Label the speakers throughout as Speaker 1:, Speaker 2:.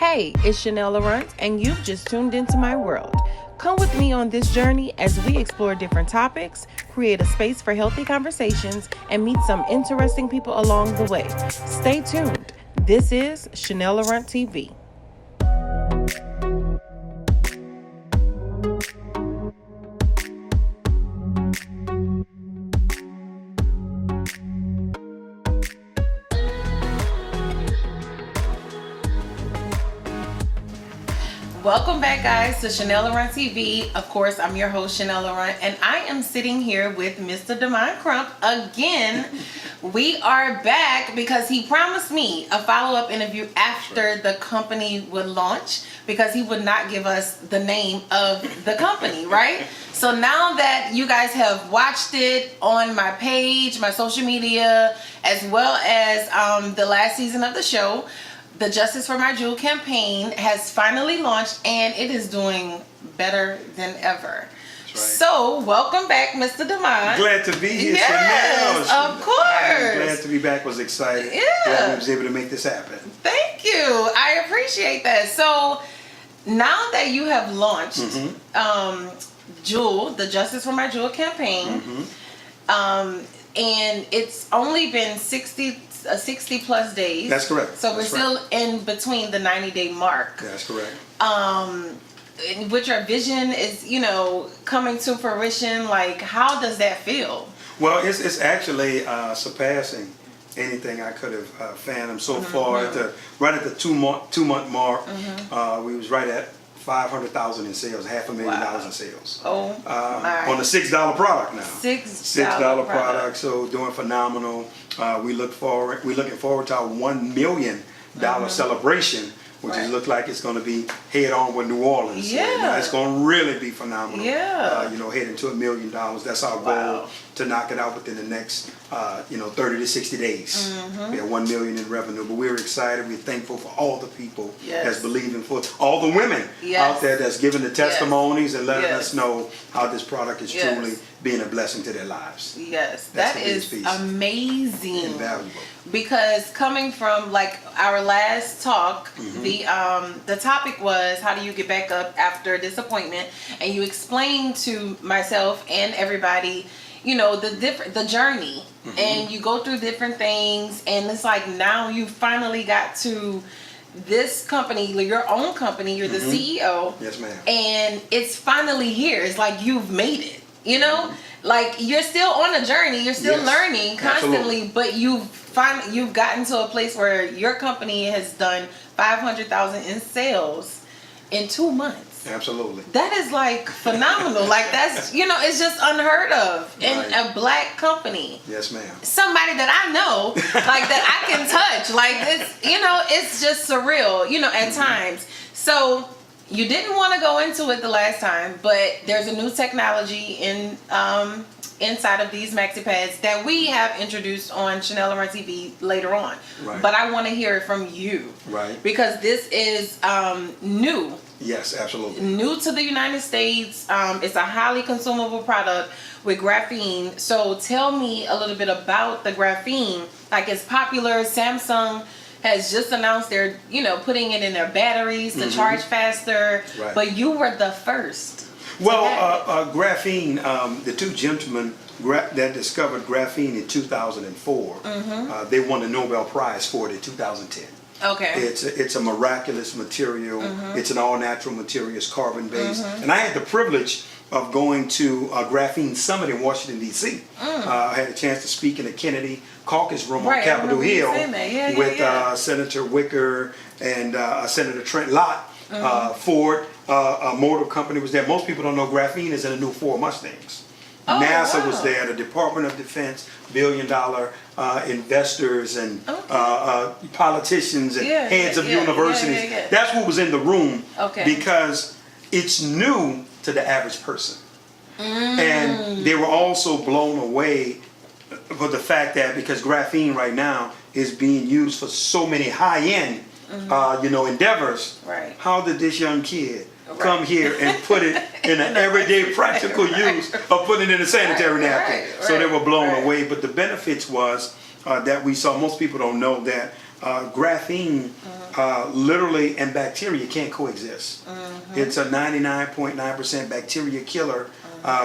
Speaker 1: Hey, it's Chanel Laurent, and you've just tuned into my world. Come with me on this journey as we explore different topics, create a space for healthy conversations, and meet some interesting people along the way. Stay tuned. This is Chanel Laurent TV. Welcome back, guys, to Chanel Laurent TV. Of course, I'm your host, Chanel Laurent, and I am sitting here with Mr. DEMOND CRUMP again. We are back because he promised me a follow-up interview after the company would launch, because he would not give us the name of the company, right? So now that you guys have watched it on my page, my social media, as well as the last season of the show, the Justice for My Jewel campaign has finally launched, and it is doing better than ever.
Speaker 2: That's right.
Speaker 1: So, welcome back, Mr. DEMOND.
Speaker 2: Glad to be here,
Speaker 1: yes,
Speaker 2: Chanel.
Speaker 1: Of course.
Speaker 2: Glad to be back. Was excited.
Speaker 1: Yeah.
Speaker 2: Glad we was able to make this happen.
Speaker 1: Thank you. I appreciate that. So, now that you have launched Jewel, the Justice for My Jewel campaign, and it's only been 60 plus days.
Speaker 2: That's correct.
Speaker 1: So we're still in between the 90-day mark.
Speaker 2: That's correct.
Speaker 1: Which your vision is, coming to fruition. Like, how does that feel?
Speaker 2: Well, it's actually surpassing anything I could have fathomed so far. Right at the two month mark, we was right at 500,000 in sales, $500,000 in sales.
Speaker 1: Oh, my.
Speaker 2: On the $6 product now.
Speaker 1: $6
Speaker 2: product, so doing phenomenal. We're looking forward to our $1 million celebration, which is look like it's going to be head on with New Orleans.
Speaker 1: Yeah.
Speaker 2: So, it's going to really be phenomenal.
Speaker 1: Yeah.
Speaker 2: Heading to $1 million. That's our goal, to knock it out within the next 30 to 60 days. We have $1 million in revenue, but we're excited. We're thankful for all the people that's believing, for all the women out there that's giving the testimonies and letting us know how this product is truly being a blessing to their lives.
Speaker 1: Yes,
Speaker 2: that's
Speaker 1: that is amazing.
Speaker 2: Invaluable.
Speaker 1: Because coming from like our last talk, the topic was, how do you get back up after disappointment? And you explained to myself and everybody, the journey, and you go through different things, and it's like now you finally got to this company, your own company. You're the CEO.
Speaker 2: Yes, ma'am. And
Speaker 1: it's finally here. It's like you've made it. Like you're still on a journey. You're still learning constantly, but you've gotten to a place where your company has done 500,000 in sales in 2 months.
Speaker 2: Absolutely.
Speaker 1: That is like phenomenal. Like that's, it's just unheard of in a black company.
Speaker 2: Yes, ma'am.
Speaker 1: Somebody that I know, like that I can touch. Like it's, it's just surreal, at times. So you didn't want to go into it the last time, but there's a new technology inside of these maxi pads that we have introduced on Chanel Laurent TV later on.
Speaker 2: Right.
Speaker 1: But I want to hear it from you.
Speaker 2: Right.
Speaker 1: Because this is new.
Speaker 2: Yes, absolutely.
Speaker 1: New to the United States. It's a highly consumable product with graphene. So tell me a little bit about the graphene. Like, it's popular. Samsung has just announced they're, putting it in their batteries to charge faster. Right. But you were the first.
Speaker 2: Well, graphene, the two gentlemen that discovered graphene in 2004, they won the Nobel Prize for it in 2010.
Speaker 1: Okay.
Speaker 2: It's a miraculous material. It's an all-natural material. It's carbon-based. And I had the privilege of going to a graphene summit in Washington, D.C. I had a chance to speak in the Kennedy Caucus Room on Capitol Hill with Senator Wicker and Senator Trent Lott. Ford Motor Company was there. Most people don't know graphene is in the new Ford Mustangs. NASA was there, the Department of Defense, billion-dollar investors and politicians and heads of universities. That's what was in the room because it's new to the average person. And they were also blown away for the fact that because graphene right now is being used for so many high-end endeavors, how did this young kid come here and put it in an everyday practical use of putting it in a sanitary napkin? So they were blown away. But the benefits was that we saw, most people don't know that graphene literally and bacteria can't coexist. It's a 99.9% bacteria killer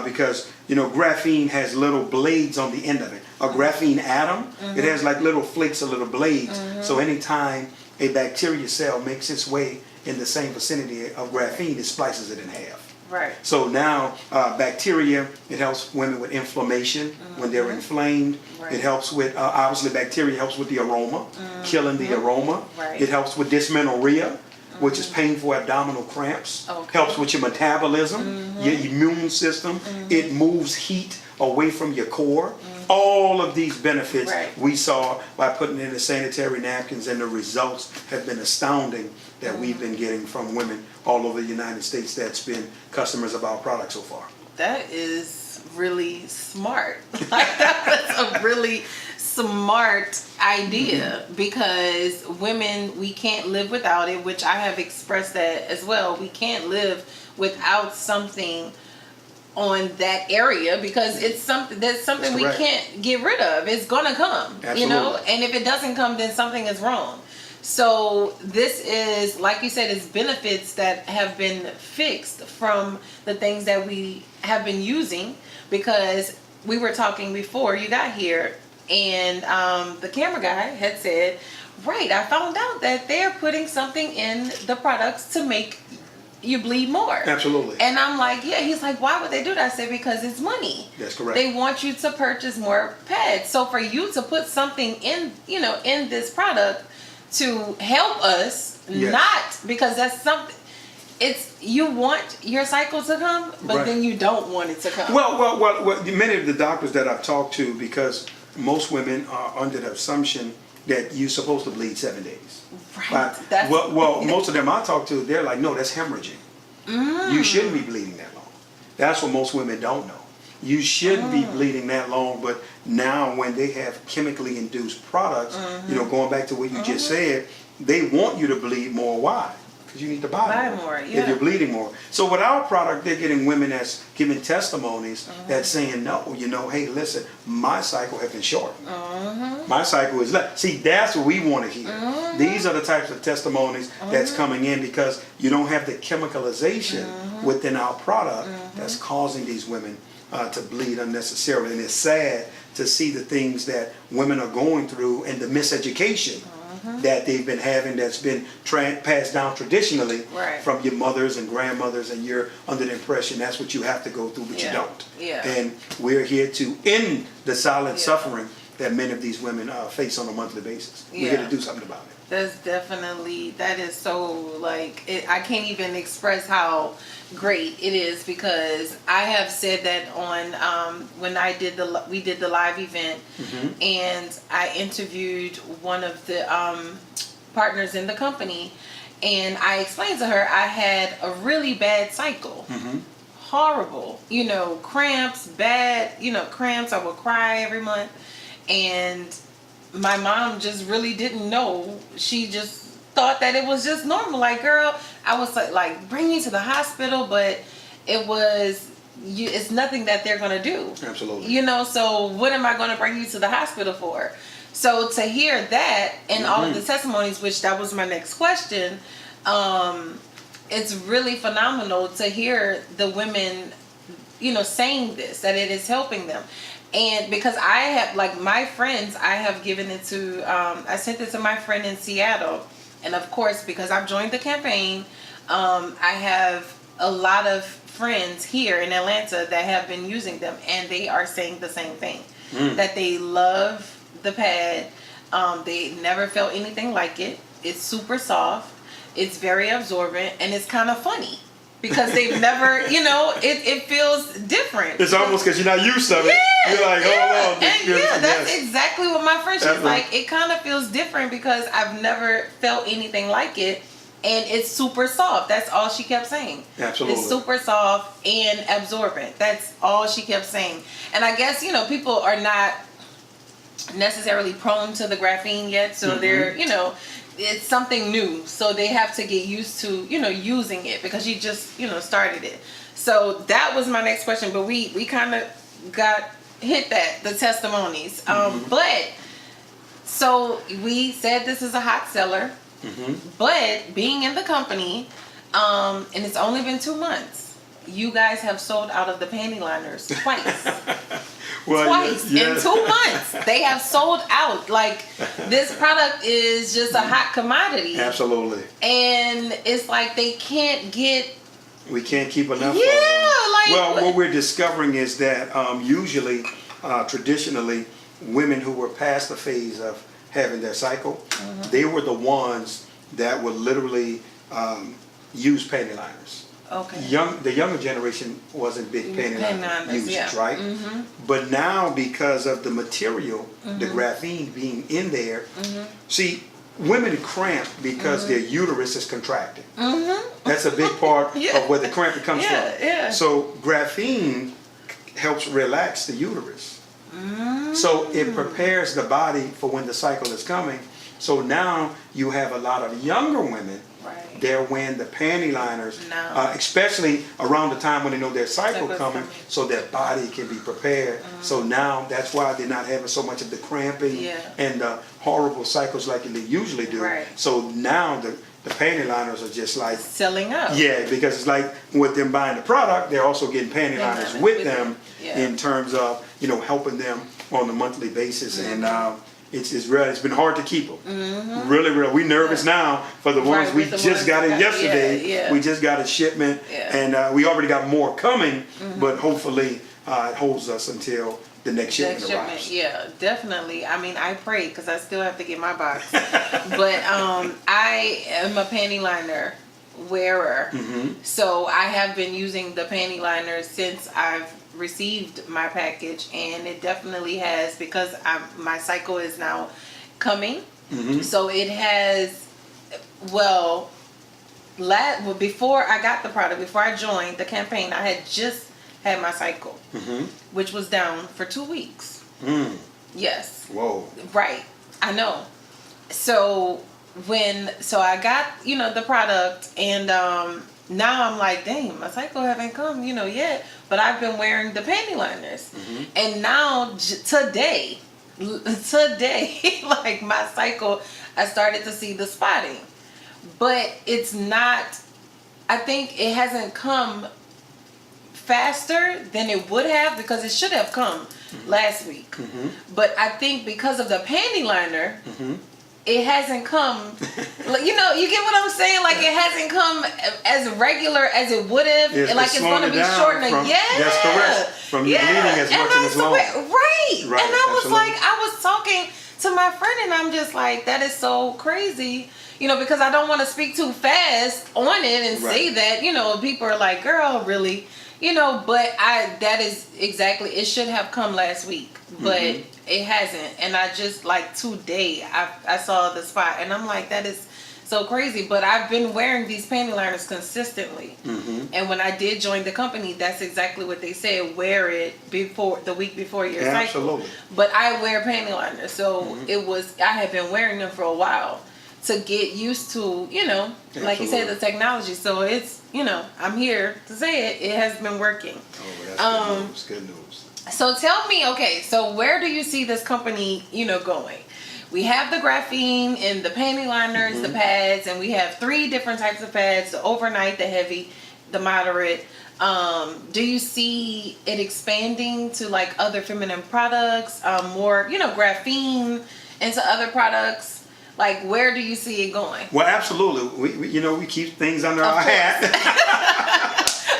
Speaker 2: because graphene has little blades on the end of it. A graphene atom, it has like little flakes of little blades. So anytime a bacteria cell makes its way in the same vicinity of graphene, it splices it in half.
Speaker 1: Right.
Speaker 2: So now bacteria, it helps women with inflammation when they're inflamed.
Speaker 1: Right.
Speaker 2: It helps with, obviously bacteria helps with the aroma, killing the aroma.
Speaker 1: Right.
Speaker 2: It helps with dysmenorrhea, which is painful abdominal cramps.
Speaker 1: Okay.
Speaker 2: Helps with your metabolism, your immune system. It moves heat away from your core. All of these benefits we saw by putting in the sanitary napkins, and the results have been astounding that we've been getting from women all over the United States that's been customers of our product so far.
Speaker 1: That is really smart. That's a really smart idea because women, we can't live without it, which I have expressed that as well. We can't live without something on that area because it's something we can't get rid of. It's gonna come.
Speaker 2: Absolutely.
Speaker 1: And if it doesn't come, then something is wrong. So this is, like you said, it's benefits that have been fixed from the things that we have been using, because we were talking before you got here, and the camera guy had said, right, I found out that they're putting something in the products to make you bleed more.
Speaker 2: Absolutely.
Speaker 1: And I'm like, yeah. He's like, why would they do that? I said, because it's money.
Speaker 2: That's correct.
Speaker 1: They want you to purchase more pads. So for you to put something in, in this product to help us, not because that's something, it's, you want your cycle to come, but then you don't want it to come.
Speaker 2: Well, many of the doctors that I've talked to, because most women are under the assumption that you're supposed to bleed 7 days.
Speaker 1: Right.
Speaker 2: Well, most of them I talk to, they're like, no, that's hemorrhaging. You shouldn't be bleeding that long. That's what most women don't know. You shouldn't be bleeding that long, but now when they have chemically induced products, going back to what you just said, they want you to bleed more. Why? Because you need to buy more if you're bleeding more. So with our product, they're getting women that's giving testimonies that's saying, no, hey, listen, my cycle has been shortened. My cycle is less. See, that's what we want to hear. These are the types of testimonies that's coming in because you don't have the chemicalization within our product that's causing these women to bleed unnecessarily. And it's sad to see the things that women are going through and the miseducation that they've been having that's been passed down traditionally from your mothers and grandmothers, and you're under the impression that's what you have to go through, but you don't. And we're here to end the silent suffering that many of these women face on a monthly basis. We're here to do something about it.
Speaker 1: That's definitely, that is so, like, I can't even express how great it is, because I have said that on when we did the live event, and I interviewed one of the partners in the company, and I explained to her I had a really bad cycle. Horrible, cramps, bad, cramps. I would cry every month, and my mom just really didn't know. She just thought that it was just normal. Like, girl, I was like, bring me to the hospital, but it's nothing that they're gonna do.
Speaker 2: Absolutely.
Speaker 1: So what am I gonna bring you to the hospital for? So to hear that and all of the testimonies, which that was my next question, it's really phenomenal to hear the women, saying this, that it is helping them. And because I have, like, my friends, I have given it to, I sent it to my friend in Seattle. And of course, because I've joined the campaign, I have a lot of friends here in Atlanta that have been using them, and they are saying the same thing, that they love the pad. They never felt anything like it. It's super soft. It's very absorbent, and it's kind of funny. Because they've never, it feels different.
Speaker 2: It's almost because you're not used to it. You're like, oh,
Speaker 1: and that's exactly what my friend, she's like, it kind of feels different because I've never felt anything like it. And it's super soft. That's all she kept saying.
Speaker 2: Absolutely.
Speaker 1: It's super soft and absorbent. That's all she kept saying. And I guess, people are not necessarily prone to the graphene yet. So they're, it's something new, so they have to get used to using it, because you just started it. So that was my next question, but we kind of hit the testimonies. But So we said this is a hot seller, but being in the company, and it's only been 2 months, you guys have sold out of the panty liners twice.
Speaker 2: Well,
Speaker 1: Twice
Speaker 2: yes.
Speaker 1: in 2 months. They have sold out. Like, this product is just a hot commodity.
Speaker 2: Absolutely.
Speaker 1: And it's like they can't get.
Speaker 2: We can't keep enough of them.
Speaker 1: Like.
Speaker 2: Well, what we're discovering is that usually, traditionally, women who were past the phase of having their cycle, they were the ones that would literally use panty liners.
Speaker 1: Okay.
Speaker 2: The younger generation wasn't big panty liner users, right? But now, because of the material, the graphene being in there, see, women cramp because their uterus is contracting. That's a big part of where the cramp comes from. So graphene helps relax the uterus. So it prepares the body for when the cycle is coming. So now you have a lot of younger women. They're wearing the panty liners, especially around the time when they know their cycle coming, so their body can be prepared. So now that's why they're not having so much of the cramping and the horrible cycles like they usually do. So now the panty liners are just like
Speaker 1: selling up.
Speaker 2: Yeah, because it's like with them buying the product, they're also getting panty liners with them in terms of helping them on a monthly basis. And it's been hard to keep them. Really. We nervous now for the ones we just got in yesterday. We just got a shipment, and we already got more coming. But hopefully, it holds us until the next shipment arrives.
Speaker 1: Yeah, definitely. I mean, I pray because I still have to get my box. But I am a panty liner wearer, so I have been using the panty liners since I've received my package, and it definitely has, because my cycle is now coming. So it has, before I got the product, before I joined the campaign, I had just had my cycle, which was down for 2 weeks. Yes.
Speaker 2: Whoa.
Speaker 1: Right. I know. So I got the product, and now I'm like, dang, my cycle haven't come yet, but I've been wearing the panty liners, and now today like my cycle, I started to see the spotting, but it's not, I think it hasn't come faster than it would have, because it should have come last week, but I think because of the panty liner, it hasn't come, you get what I'm saying? Like, it hasn't come as regular as it would have. Like, it's going to be shortening.
Speaker 2: That's correct. From you bleeding as much and as long.
Speaker 1: Right. And I was like, I was talking to my friend, and I'm just like, that is so crazy. Because I don't want to speak too fast on it and say that, people are like, girl, really? But that is exactly, it should have come last week, but it hasn't. And I just, like, today, I saw the spot, and I'm like, that is so crazy. But I've been wearing these panty liners consistently. And when I did join the company, that's exactly what they said. Wear it the week before your cycle.
Speaker 2: Absolutely.
Speaker 1: But I wear panty liners. So I have been wearing them for a while to get used to, like you said, the technology. So it's, I'm here to say it has been working.
Speaker 2: Oh, that's good news.
Speaker 1: So tell me, okay, so where do you see this company, going? We have the graphene and the panty liners, the pads, and we have 3 different types of pads: the overnight, the heavy, the moderate. Do you see it expanding to like other feminine products, more, graphene into other products? Like, where do you see it going?
Speaker 2: Well, absolutely. We keep things under our hat.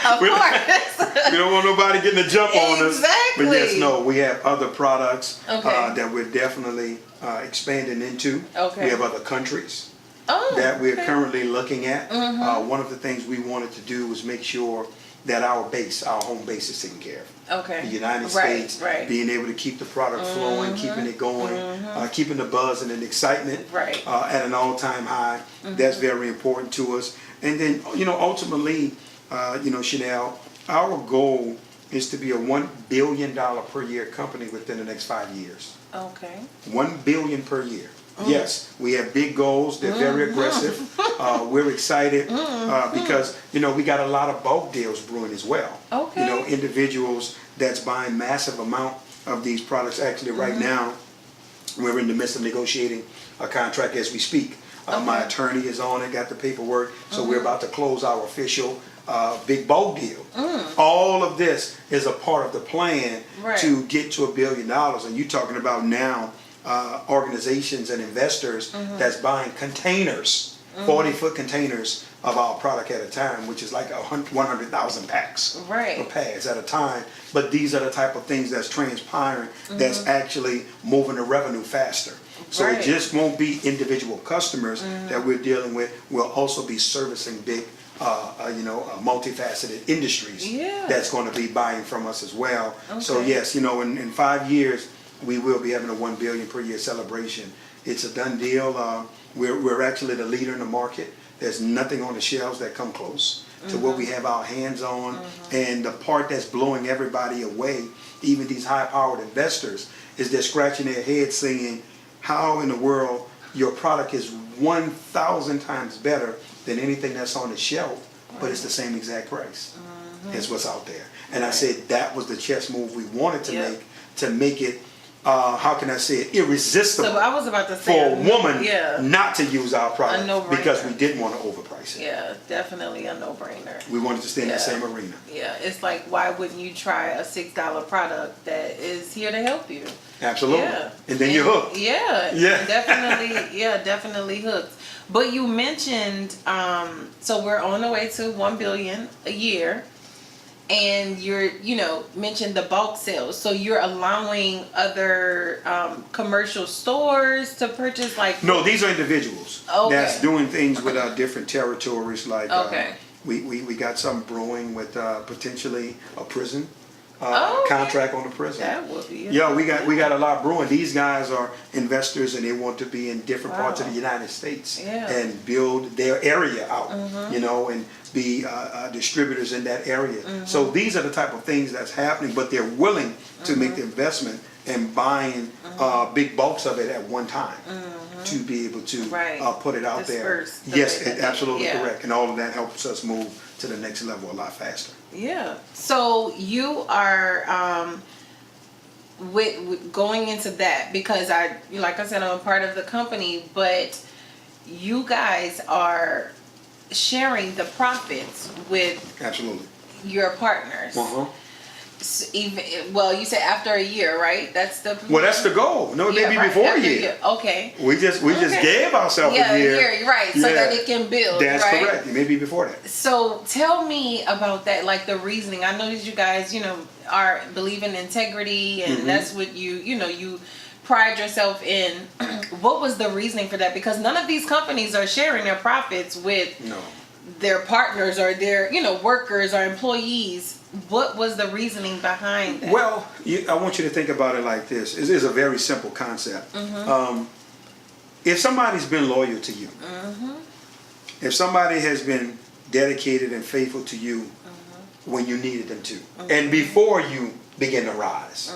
Speaker 1: Of course.
Speaker 2: We don't want nobody getting a jump on us.
Speaker 1: Exactly.
Speaker 2: But yes, no, we have other products that we're definitely expanding into. We have other countries that we're currently looking at. One of the things we wanted to do was make sure that our home base is taken care of. The United States, being able to keep the product flowing, keeping it going, keeping the buzz and the excitement at an all-time high. That's very important to us. And then, ultimately, Chanel, our goal is to be a $1 billion per year company within the next 5 years. $1 billion per year. Yes, we have big goals. They're very aggressive. We're excited because, we got a lot of bulk deals brewing as well. Individuals that's buying massive amount of these products. Actually, right now, We're in the midst of negotiating a contract as we speak. My attorney is on it, got the paperwork, so we're about to close our official big bulk deal. All of this is a part of the plan to get to $1 billion. And you're talking about now organizations and investors that's buying containers, 40-foot containers of our product at a time, which is like 100,000 packs or pads at a time. But these are the type of things that's transpiring, that's actually moving the revenue faster. So it just won't be individual customers that we're dealing with. We'll also be servicing big, multifaceted industries that's going to be buying from us as well. So yes, in 5 years, we will be having a $1 billion per year celebration. It's a done deal. We're actually the leader in the market. There's nothing on the shelves that come close to what we have our hands on. And the part that's blowing everybody away, even these high-powered investors, is they're scratching their heads saying, how in the world your product is 1,000 times better than anything that's on the shelf, but it's the same exact price as what's out there. And I said that was the chess move we wanted to make it, how can I say it, irresistible.
Speaker 1: So I was about to say
Speaker 2: for a woman not to use our product because we didn't want to overprice it.
Speaker 1: Yeah, definitely a no-brainer.
Speaker 2: We wanted to stay in that same arena.
Speaker 1: Yeah, it's like, why wouldn't you try a $6 product that is here to help you?
Speaker 2: Absolutely.
Speaker 1: Yeah.
Speaker 2: And then you're hooked.
Speaker 1: Yeah. Definitely. Definitely hooked. But you mentioned, so we're on the way to 1 billion a year. And you're, mentioned the bulk sales. So you're allowing other commercial stores to purchase, like...
Speaker 2: No, these are individuals that's doing things with different territories. Like we got some brewing with potentially a prison contract on the prison.
Speaker 1: That would be...
Speaker 2: Yeah, we got a lot brewing. These guys are investors and they want to be in different parts of the United States and build their area out, and be distributors in that area. So these are the type of things that's happening, but they're willing to make the investment and buying big bulks of it at one time to be able to put it out there. Yes, absolutely correct. And all of that helps us move to the next level a lot faster.
Speaker 1: Yeah. So you are with going into that, because like I said, I'm a part of the company, but you guys are sharing the profits with your partners. So you said after a year, right? That's the
Speaker 2: well, that's the goal. No, maybe before a year.
Speaker 1: Okay.
Speaker 2: We just gave ourselves a year.
Speaker 1: Right? So that it can build.
Speaker 2: That's correct. Maybe before that.
Speaker 1: So tell me about that, like the reasoning. I know that you guys, are believe in integrity, and that's what you pride yourself in. What was the reasoning for that? Because none of these companies are sharing their profits with their partners or their workers or employees. What was the reasoning behind that?
Speaker 2: Well, I want you to think about it like this. It is a very simple concept. If somebody's been loyal to you, if somebody has been dedicated and faithful to you when you needed them to, and before you begin to rise,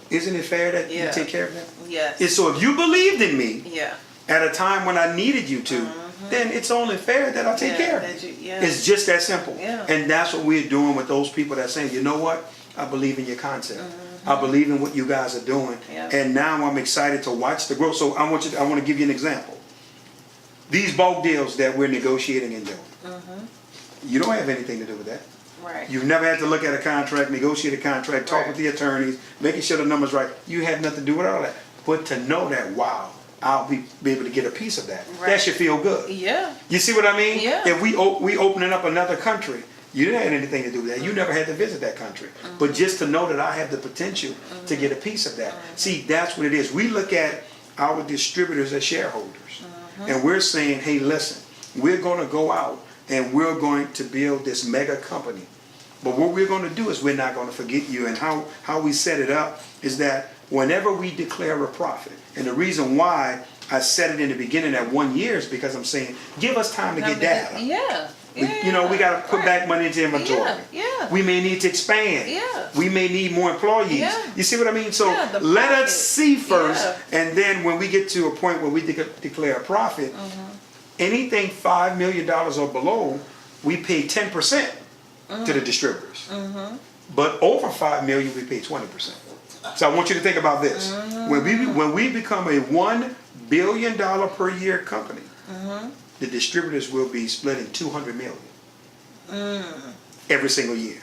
Speaker 2: isn't it fair that you take care of them?
Speaker 1: Yes.
Speaker 2: And so if you believed in me at a time when I needed you to, then it's only fair that I take care of you. It's just that simple. And that's what we're doing with those people that are saying, you know what? I believe in your concept. I believe in what you guys are doing. And now I'm excited to watch the growth. So I want to give you an example. These bulk deals that we're negotiating and doing, you don't have anything to do with that.
Speaker 1: Right.
Speaker 2: You've never had to look at a contract, negotiate a contract, talk with the attorneys, making sure the numbers right. You have nothing to do with all that. But to know that, wow, I'll be able to get a piece of that. That should feel good. Yeah. You see what I mean?
Speaker 1: Yeah.
Speaker 2: If we opening up another country, you didn't have anything to do with that. You never had to visit that country. But just to know that I have the potential to get a piece of that. See, that's what it is. We look at our distributors as shareholders. And we're saying, hey, listen, we're going to go out and we're going to build this mega company. But what we're going to do is we're not going to forget you. And how we set it up is that whenever we declare a profit, and the reason why I said it in the beginning at 1 year is because I'm saying, give us time to get data. We got to put back money into inventory. We may need to expand. We may need more employees. You see what I mean? So let us see first, and then when we get to a point where we declare a profit, anything $5 million or below, we pay 10% to the distributors. But over $5 million, we pay 20%. So I want you to think about this. When we become a $1 billion per year company, the distributors will be splitting $200 million every single year,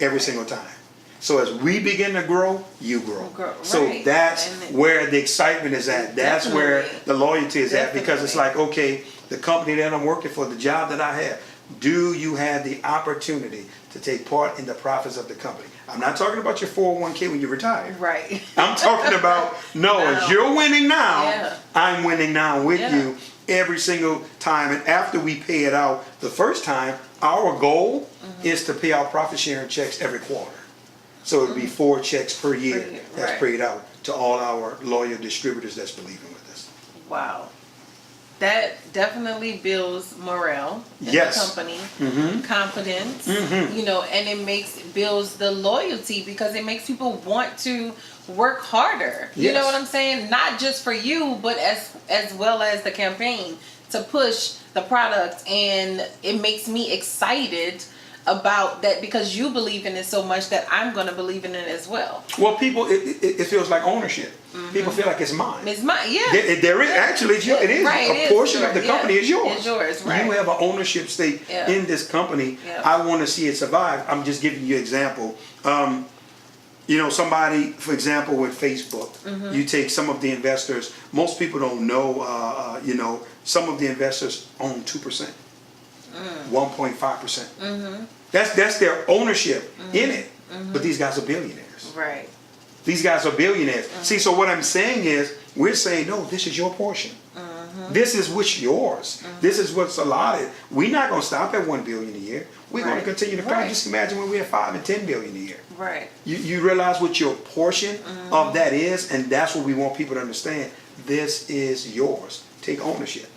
Speaker 2: every single time. So as we begin to grow, you grow. So that's where the excitement is at. That's where the loyalty is at, because it's like, okay, the company that I'm working for, the job that I have, do you have the opportunity to take part in the profits of the company? I'm not talking about your 401k when you retire.
Speaker 1: Right.
Speaker 2: I'm talking about, as you're winning now, I'm winning now with you every single time. And after we pay it out the first time, our goal is to pay out profit sharing checks every quarter. So it would be 4 checks per year that's paid out to all our loyal distributors that's believing with us.
Speaker 1: Wow. That definitely builds morale in the company, confidence, you know, and it builds the loyalty, because it makes people want to work harder. You know what I'm saying? Not just for you, but as well as the campaign to push the product, and it makes me excited about that, because you believe in it so much that I'm going to believe in it as well.
Speaker 2: Well, people, it feels like ownership. People feel like it's mine.
Speaker 1: It's mine,
Speaker 2: There is actually, it is. A portion of the company is yours.
Speaker 1: It's yours, right.
Speaker 2: You have an ownership stake in this company. I want to see it survive. I'm just giving you an example. You know, somebody, for example, with Facebook, you take some of the investors. Most people don't know, you know, some of the investors own 2%. 1.5%. That's their ownership in it. But these guys are billionaires.
Speaker 1: Right.
Speaker 2: These guys are billionaires. See, so what I'm saying is, we're saying, no, this is your portion. This is what's yours. This is what's allotted. We're not going to stop at 1 billion a year. We're going to continue to grow. Just imagine when we have 5 and 10 billion a year.
Speaker 1: Right.
Speaker 2: You realize what your portion of that is, and that's what we want people to understand. This is yours. Take ownership.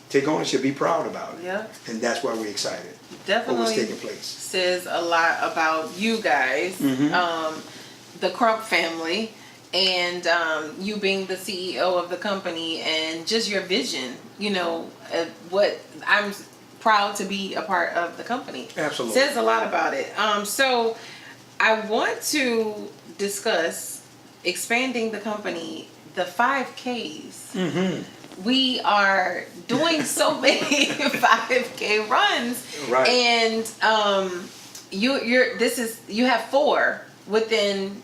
Speaker 2: Take ownership. Be proud about it.
Speaker 1: Yeah.
Speaker 2: And that's why we're excited.
Speaker 1: Definitely
Speaker 2: what's taking place.
Speaker 1: Says a lot about you guys, the CRUMP family, and you being the CEO of the company, and just your vision. You know, what I'm proud to be a part of the company.
Speaker 2: Absolutely.
Speaker 1: Says a lot about it. So I want to discuss expanding the company, the 5Ks. We are doing so many 5K runs, and you have 4 within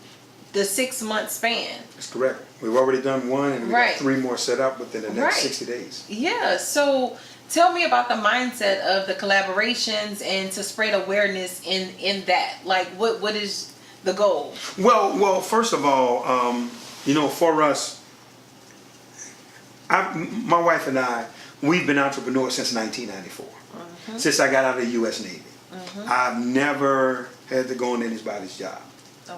Speaker 1: the 6-month span.
Speaker 2: That's correct. We've already done 1, and we got 3 more set up within the next 60 days.
Speaker 1: Yeah. So tell me about the mindset of the collaborations and to spread awareness in that. Like, what is the goal?
Speaker 2: Well, first of all, you know, for us, my wife and I, we've been entrepreneurs since 1994. Since I got out of the U.S. Navy. I've never had to go on anybody's job,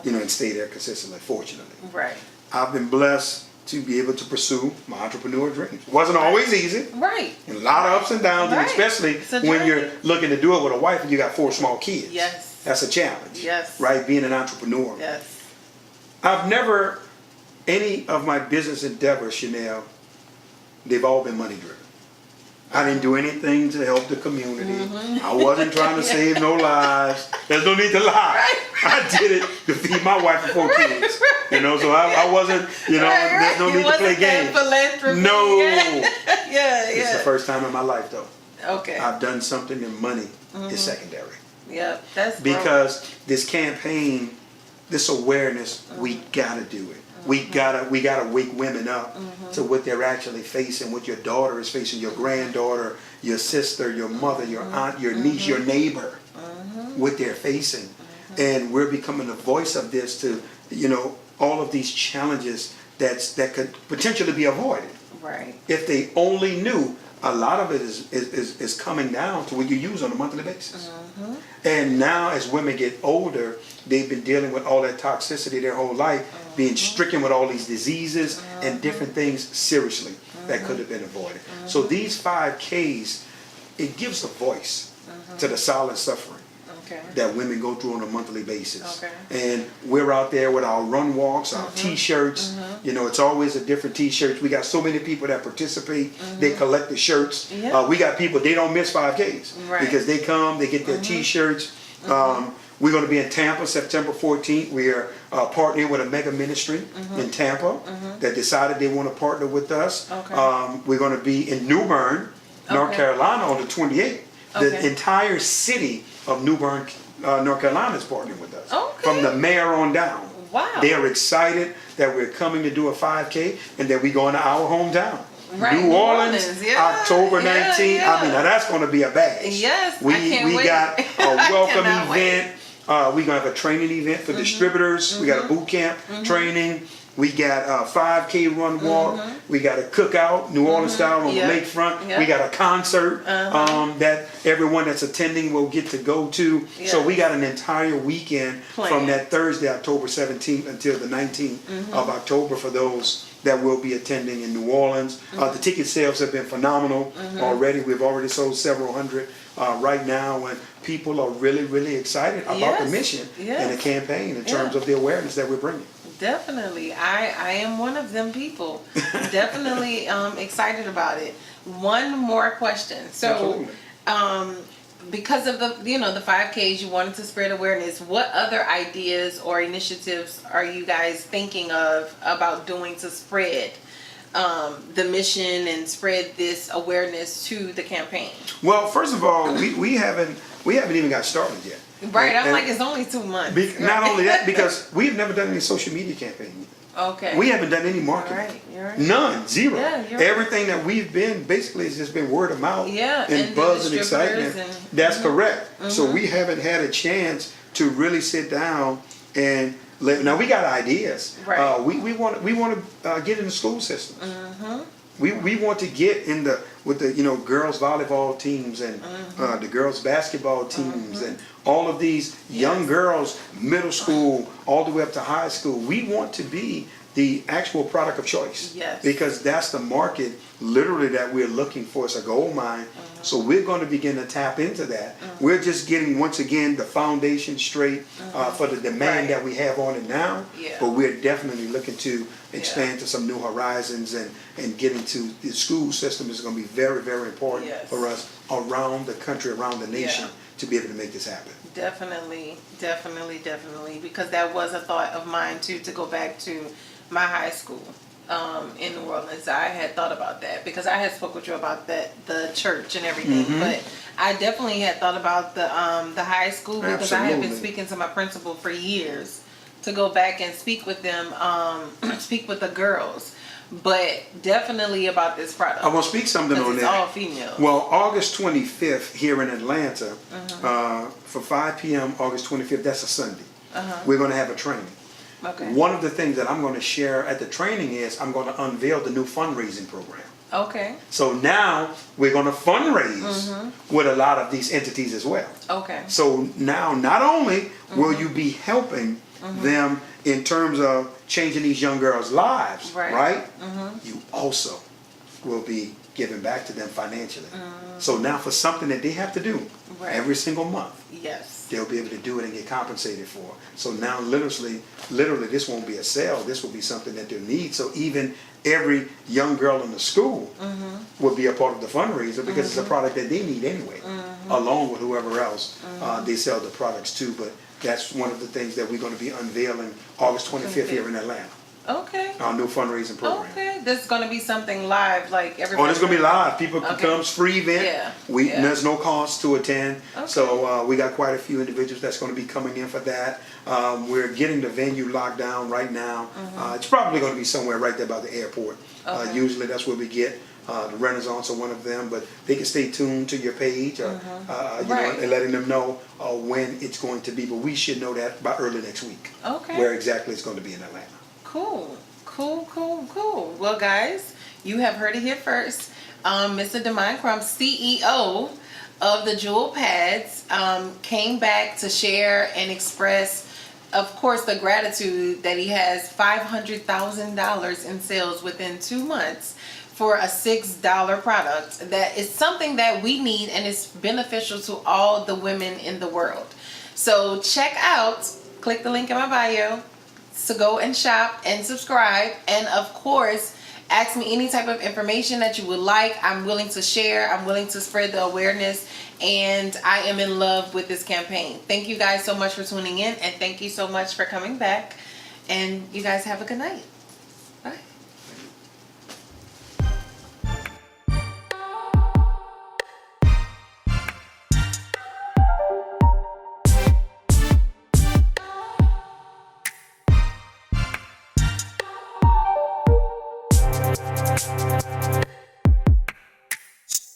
Speaker 2: you know, and stay there consistently, fortunately.
Speaker 1: Right.
Speaker 2: I've been blessed to be able to pursue my entrepreneur dreams. It wasn't always easy.
Speaker 1: Right.
Speaker 2: And a lot of ups and downs, and especially when you're looking to do it with a wife and you got 4 small kids.
Speaker 1: Yes.
Speaker 2: That's a challenge.
Speaker 1: Yes.
Speaker 2: Right? Being an entrepreneur.
Speaker 1: Yes.
Speaker 2: I've never, any of my business endeavors, Chanel, they've all been money driven. I didn't do anything to help the community. I wasn't trying to save no lives. There's no need to lie. I did it to feed my wife and 4 kids. You know, so I wasn't, you know, there's no need to play games. No. It's the first time in my life, though.
Speaker 1: Okay.
Speaker 2: I've done something, and money is secondary.
Speaker 1: Yep, that's
Speaker 2: because this campaign, this awareness, we gotta do it. We gotta wake women up to what they're actually facing, what your daughter is facing, your granddaughter, your sister, your mother, your aunt, your niece, your neighbor, what they're facing. And we're becoming the voice of this to, you know, all of these challenges that could potentially be avoided.
Speaker 1: Right.
Speaker 2: If they only knew. A lot of it is coming down to what you use on a monthly basis. And now as women get older, they've been dealing with all that toxicity their whole life, being stricken with all these diseases and different things seriously that could have been avoided. So these 5Ks, it gives a voice to the silent suffering that women go through on a monthly basis. And we're out there with our run walks, our t-shirts. You know, it's always a different t-shirts. We got so many people that participate. They collect the shirts. We got people, they don't miss 5Ks because they come, they get their t-shirts. We're going to be in Tampa September 14th. We are partnering with a mega ministry in Tampa that decided they want to partner with us.
Speaker 1: Okay.
Speaker 2: We're going to be in New Bern, North Carolina on the 28th. The entire city of New Bern, North Carolina is partnering with us.
Speaker 1: Okay.
Speaker 2: From the mayor on down.
Speaker 1: Wow.
Speaker 2: They are excited that we're coming to do a 5K and that we're going to our hometown.
Speaker 1: Right,
Speaker 2: New Orleans,
Speaker 1: yeah,
Speaker 2: October 19th.
Speaker 1: yeah.
Speaker 2: I mean, now that's going to be a bash.
Speaker 1: Yes,
Speaker 2: we
Speaker 1: I can't
Speaker 2: we
Speaker 1: wait.
Speaker 2: got a welcome
Speaker 1: cannot
Speaker 2: event. We're going to have a training event for distributors. We got a boot camp training. We got a 5K run walk. We got a cookout, New Orleans style on the lakefront.
Speaker 1: Yep.
Speaker 2: We got a concert that everyone that's attending will get to go to.
Speaker 1: Yes.
Speaker 2: So we got an entire weekend from
Speaker 1: Planned.
Speaker 2: that Thursday, October 17th until the 19th of October for those that will be attending in New Orleans. The ticket sales have been phenomenal already. We've already sold several hundred right now, and people are really, really excited about the mission and the campaign in terms of the awareness that we're bringing.
Speaker 1: Definitely. I am one of them people. Definitely excited about it. One more question. So, because of the the 5Ks, you wanted to spread awareness. What other ideas or initiatives are you guys thinking of about doing to spread the mission and spread this awareness to the campaign?
Speaker 2: Well, first of all, we haven't even got started yet.
Speaker 1: Right, I'm like, it's only 2 months.
Speaker 2: Not only that, because we've never done any social media campaign.
Speaker 1: Okay.
Speaker 2: We haven't done any marketing.
Speaker 1: You're right.
Speaker 2: None, zero.
Speaker 1: Yeah, you're right.
Speaker 2: Everything that we've been basically has just been word of mouth and
Speaker 1: the
Speaker 2: buzz and excitement.
Speaker 1: distributors
Speaker 2: That's correct. So we haven't had a chance to really sit down and now we got ideas.
Speaker 1: Right.
Speaker 2: We want to get in the school system. We want to get in with the girls volleyball teams and the girls basketball teams and all of these young girls, middle school all the way up to high school. We want to be the actual product of choice.
Speaker 1: Yes.
Speaker 2: Because that's the market literally that we're looking for. It's a gold mine. So we're going to begin to tap into that. We're just getting, once again, the foundation straight for the demand that we have on it now.
Speaker 1: Yeah.
Speaker 2: But we're definitely looking to expand to some new horizons, and getting to the school system is going to be very, very important for us around the country, around the nation, to be able to make this happen.
Speaker 1: Definitely, because that was a thought of mine too, to go back to my high school in New Orleans. I had thought about that because I had spoke with you about the church and everything, but I definitely had thought about the high school because I had been speaking to my principal for years to go back and speak with them, speak with the girls. But definitely about this product.
Speaker 2: I want to speak something on
Speaker 1: it's
Speaker 2: that.
Speaker 1: all female.
Speaker 2: Well, August 25th here in Atlanta, for 5 p.m. August 25th, that's a Sunday. We're going to have a training.
Speaker 1: Okay.
Speaker 2: One of the things that I'm going to share at the training is I'm going to unveil the new fundraising program.
Speaker 1: Okay.
Speaker 2: So now we're going to fundraise with a lot of these entities as well.
Speaker 1: Okay.
Speaker 2: So now not only will you be helping them in terms of changing these young girls' lives, right? You also will be giving back to them financially. So now for something that they have to do every single month, they'll be able to do it and get compensated for. So now literally this won't be a sale, this will be something that they'll need. So even every young girl in the school will be a part of the fundraiser because it's a product that they need anyway, along with whoever else they sell the products to. But that's one of the things that we're going to be unveiling August 25th here in Atlanta.
Speaker 1: Okay.
Speaker 2: Our new fundraising program.
Speaker 1: Okay. This is going to be something live, like everybody.
Speaker 2: Oh, it's going to be live. People can come. It's free event. There's no cost to attend.
Speaker 1: Okay.
Speaker 2: So we got quite a few individuals that's going to be coming in for that. We're getting the venue locked down right now. It's probably going to be somewhere right there by the airport. Usually that's where we get. The Renaissance are one of them, but they can stay tuned to your page or, and letting them know when it's going to be. But we should know that by early next week. Okay. Where exactly it's going to be in Atlanta.
Speaker 1: Cool. Well, guys, you have heard it here first. Mr. DEMOND CRUMP, CEO of the Jewel Pads, came back to share and express, of course, the gratitude that he has $500,000 in sales within 2 months for a $6 product. That is something that we need, and it's beneficial to all the women in the world. So check out, click the link in my bio to go and shop and subscribe. And of course, Ask me any type of information that you would like. I'm willing to share. I'm willing to spread the awareness. And I am in love with this campaign. Thank you guys so much for tuning in. And thank you so much for coming back. And you guys have a good night. Bye.